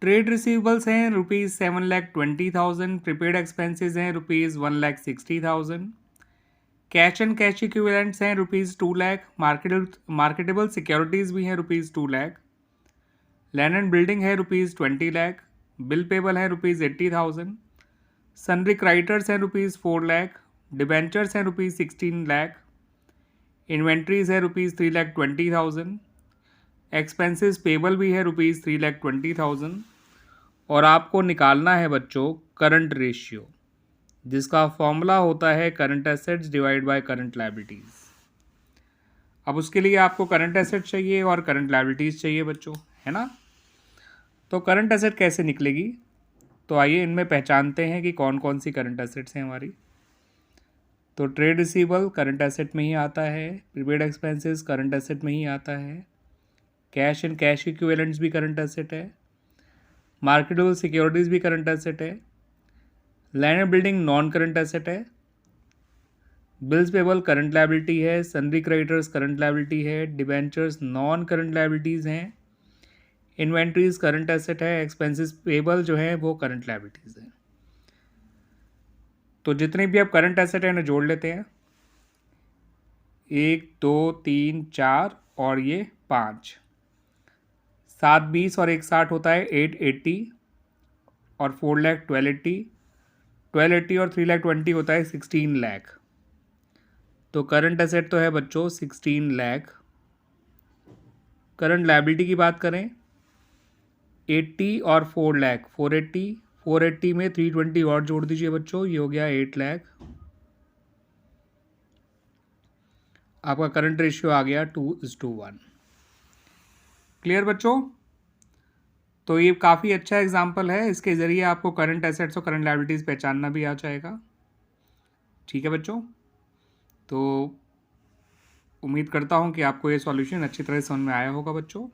Trade receivables हैं ₹7,20,000, prepaid expenses हैं ₹1,60,000, cash and cash equivalents हैं ₹2 लाख, मार्केटेबल सिक्योरिटीज़ भी हैं ₹2 लाख, लैंड एंड बिल्डिंग है ₹20 लाख, बिल पेबल है ₹80,000, सनरी क्राइटर्स हैं ₹4 लाख, डिबेंचर्स हैं ₹16 लाख, इन्वेंट्रीज है ₹3,20,000, एक्सपेंसेस पेबल भी है ₹3,20,000। और आपको निकालना है बच्चों करंट रेशियो, जिसका फॉर्मूला होता है current assets divide by current liabilities. अब उसके लिए आपको करंट एसेट चाहिए और करंट लायबिलिटीज़ चाहिए बच्चों, है ना। तो करंट एसेट कैसे निकलेगी, तो आइए इनमें पहचानते हैं कि कौन कौन सी करंट एसेट्स हैं हमारी। तो ट्रेड रिसीवेबल करंट एसेट में ही आता है, प्रीपेड एक्सपेंसेस करंट एसेट में ही आता है, कैश एंड कैश इक्विवेलेंट्स भी करंट एसेट है, मार्केटेबल सिक्योरिटीज़ भी करंट एसेट है, land and building non current asset है, बिल्स पेबल करंट लायबिलिटी है, सनरी क्रेडिटर्स करंट लायबिलिटी है, डिबेंचर्स नॉन करंट लायबिलिटीज़ हैं, इन्वेंट्रीज करंट एसेट है, एक्सपेंसेस पेबल जो है वो करंट लायबिलिटीज़ हैं। तो जितने भी अब करंट एसेट हैं उन्हें जोड़ लेते हैं, 1 2 3 4 और ये 5, 7 20 और 1 60 होता है 880 और 4 लाख 1280, 1280 और 3 लाख 20 होता है 16 लाख। तो करंट एसेट तो है बच्चों 16 लाख। करंट लायबिलिटी की बात करें 80 और 4 लाख 480, 480 में 320 और जोड़ दीजिए बच्चों, ये हो गया 8 लाख। आपका करंट रेशियो आ गया 2:1। क्लियर बच्चों। तो ये काफ़ी अच्छा एग्जाम्पल है, इसके ज़रिए आपको करंट एसेट्स और करंट लायबिलिटीज़ पहचानना भी आ जाएगा। ठीक है बच्चों, तो उम्मीद करता हूँ कि आपको ये सॉल्यूशन अच्छी तरह समझ में आया होगा बच्चों।